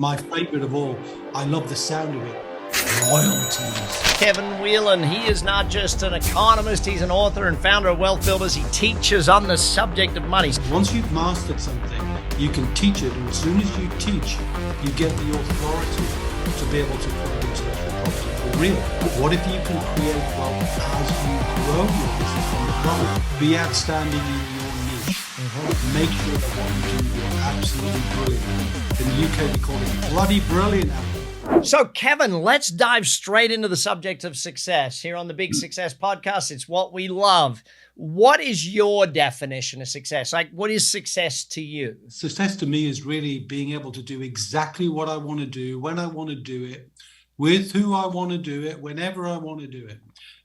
My favorite of all, I love the sound of it, royalties. Kevin Whelan, he is not just an economist, he's an author and founder of Wealth Builders. He teaches on the subject of money. Once you've mastered something, you can teach it, and as soon as you teach, you get the authority to be able to put intellectual property for real. What if you can create wealth as you grow your business on the go? Be outstanding in your niche. Make sure that what you do, you're absolutely brilliant. In the UK, we call it bloody brilliant. So, Kevin, let's dive straight into the subject of success. Here on the Big Success Podcast, it's what we love. What is your definition of success? Like, what is success to you? Success to me is really being able to do exactly what I want to do, when I want to do it, with who I want to do it, whenever I want to do it.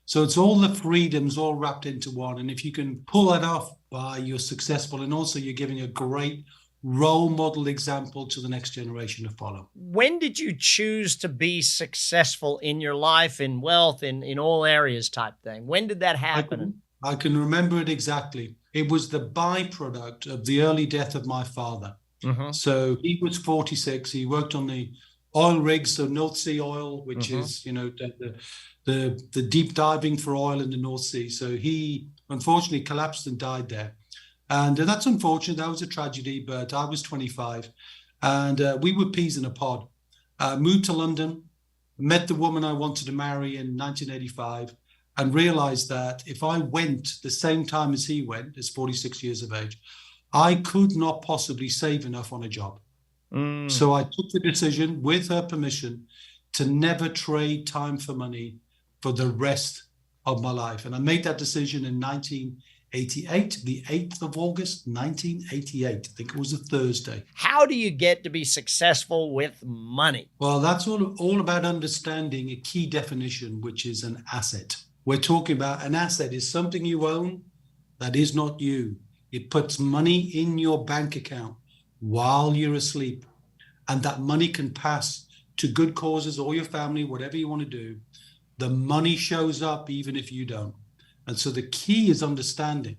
So it's all the freedoms all wrapped into one. And if you can pull that off, you're successful. And also you're giving a great role model example to the next generation to follow. When did you choose to be successful in your life, in wealth, in all areas type thing? When did that happen? I can remember it exactly. It was the byproduct of the early death of my father. So he was 46. He worked on the oil rigs, so North Sea oil, which is, the deep diving for oil in the North Sea. So he unfortunately collapsed and died there. And that's unfortunate. That was a tragedy, but I was 25 and we were peas in a pod. Moved to London, met the woman I wanted to marry in 1985 and realized that if I went the same time as he went, as 46 years of age, I could not possibly save enough on a job. So I took the decision, with her permission, to never trade time for money for the rest of my life. And I made that decision in 1988, the 8th of August, 1988. I think it was a Thursday. How do you get to be successful with money? Well, that's all about understanding a key definition, which is an asset. We're talking about an asset is something you own that is not you. It puts money in your bank account while you're asleep. And that money can pass to good causes or your family, whatever you want to do. The money shows up even if you don't. And so the key is understanding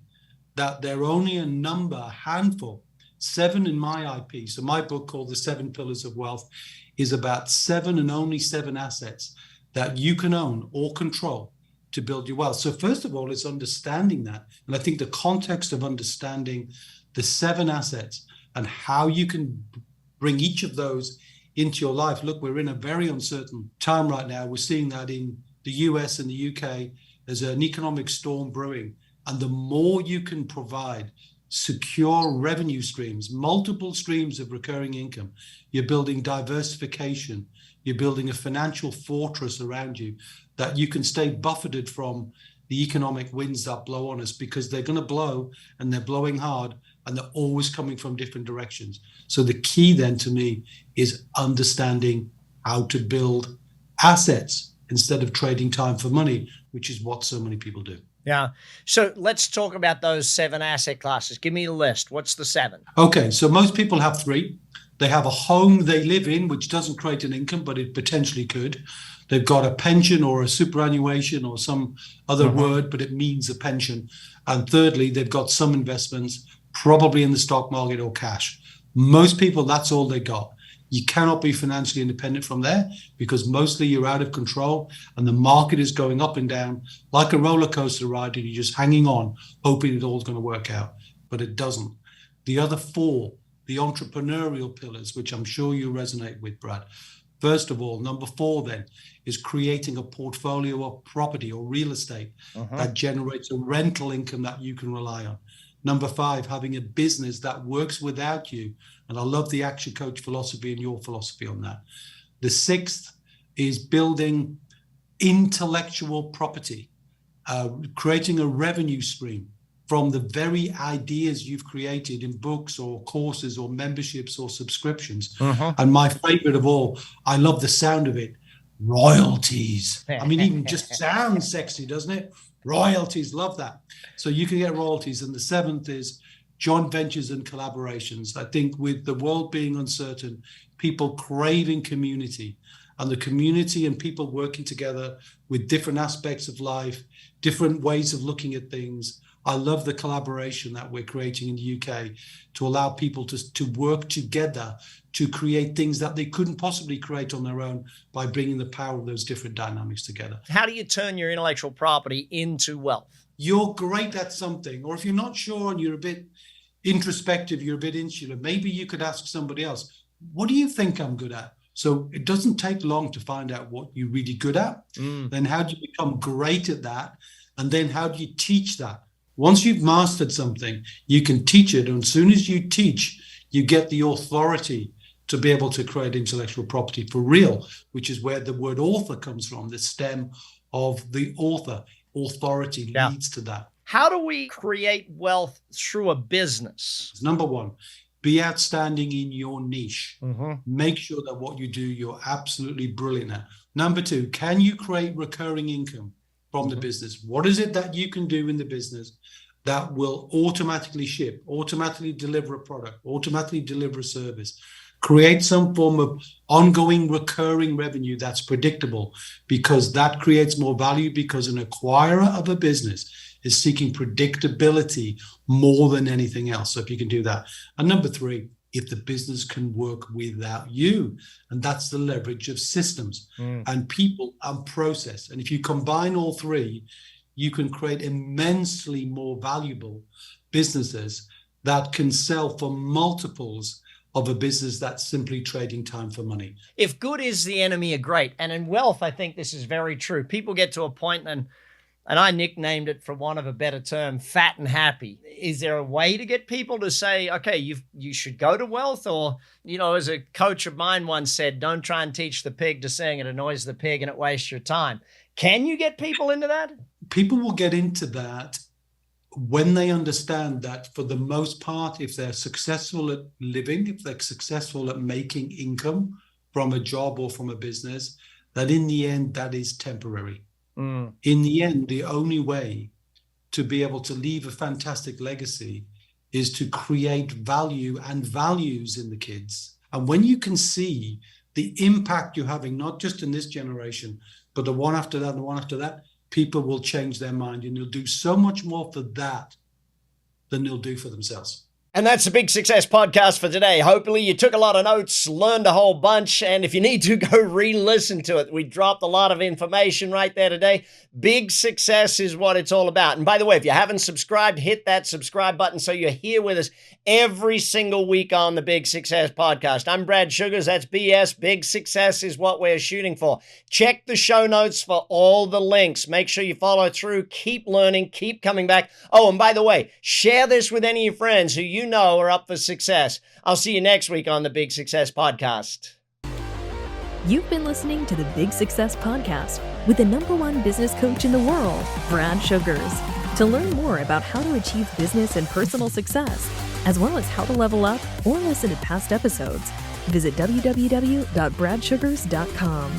that there are only a handful, 7 in my IP. So my book called The 7 Pillars of Wealth is about 7 and only 7 assets that you can own or control to build your wealth. So first of all, it's understanding that. And I think the context of understanding the 7 assets and how you can bring each of those into your life. Look, we're in a very uncertain time right now. We're seeing that in the US and the UK. There's an economic storm brewing. And the more you can provide secure revenue streams, multiple streams of recurring income, you're building diversification, you're building a financial fortress around you that you can stay buffeted from the economic winds that blow on us, because they're going to blow and they're blowing hard and they're always coming from different directions. So the key then to me is understanding how to build assets instead of trading time for money, which is what so many people do. Yeah. So let's talk about those 7 asset classes. Give me a list. What's the 7? Okay. So most people have 3. They have a home they live in, which doesn't create an income, but it potentially could. They've got a pension or a superannuation or some other word, but it means a pension. And thirdly, they've got some investments, probably in the stock market or cash. Most people, that's all they got. You cannot be financially independent from there because mostly you're out of control and the market is going up and down like a roller coaster ride and you're just hanging on, hoping it all's going to work out, but it doesn't. The other 4, the entrepreneurial pillars, which I'm sure you resonate with, Brad. First of all, number 4 then is creating a portfolio of property or real estate that generates a rental income that you can rely on. Number 5, having a business that works without you. And I love the ActionCOACH philosophy and your philosophy on that. The 6th is building intellectual property, creating a revenue stream from the very ideas you've created in books or courses or memberships or subscriptions. And my favorite of all, I love the sound of it, royalties. I mean, even just sounds sexy, doesn't it? Royalties, love that. So you can get royalties. And the 7th is joint ventures and collaborations. I think with the world being uncertain, people craving community, and the community and people working together with different aspects of life, different ways of looking at things, I love the collaboration that we're creating in the UK to allow people to work together to create things that they couldn't possibly create on their own by bringing the power of those different dynamics together. How do you turn your intellectual property into wealth? You're great at something, or if you're not sure and you're a bit introspective, you're a bit insular, maybe you could ask somebody else, what do you think I'm good at? So it doesn't take long to find out what you're really good at. Then how do you become great at that? And then how do you teach that? Once you've mastered something, you can teach it. And as soon as you teach, you get the authority to be able to create intellectual property for real, which is where the word author comes from, the stem of the author. Authority leads to that. How do we create wealth through a business? Number one, be outstanding in your niche. Make sure that what you do, you're absolutely brilliant at. Number two, can you create recurring income from the business? What is it that you can do in the business that will automatically ship, automatically deliver a product, automatically deliver a service? Create some form of ongoing recurring revenue that's predictable, because that creates more value, because an acquirer of a business is seeking predictability more than anything else. So if you can do that. And number three, if the business can work without you, and that's the leverage of systems and people and process. And if you combine all three, you can create immensely more valuable businesses that can sell for multiples of a business that's simply trading time for money. If good is the enemy of great, and in wealth, I think this is very true. People get to a point, and I nicknamed it, for want of a better term, fat and happy. Is there a way to get people to say, okay, you should go to wealth? Or, as a coach of mine once said, don't try and teach the pig to sing. It annoys the pig and it wastes your time. Can you get people into that? People will get into that when they understand that, for the most part, if they're successful at living, if they're successful at making income from a job or from a business, that in the end, that is temporary. In the end, the only way to be able to leave a fantastic legacy is to create value and values in the kids. And when you can see the impact you're having, not just in this generation, but the one after that, and the one after that, people will change their mind, and they'll do so much more for that than they'll do for themselves. And that's the Big Success Podcast for today. Hopefully you took a lot of notes, learned a whole bunch, and if you need to, go re-listen to it. We dropped a lot of information right there today. Big success is what it's all about. And by the way, if you haven't subscribed, hit that subscribe button so you're here with us every single week on the Big Success Podcast. I'm Brad Sugars. That's BS. Big success is what we're shooting for. Check the show notes for all the links. Make sure you follow through. Keep learning. Keep coming back. Oh, and by the way, share this with any of your friends who you know are up for success. I'll see you next week on the Big Success Podcast. You've been listening to the Big Success Podcast with the #1 business coach in the world, Brad Sugars. To learn more about how to achieve business and personal success, as well as how to level up or listen to past episodes, visit www.bradsugars.com.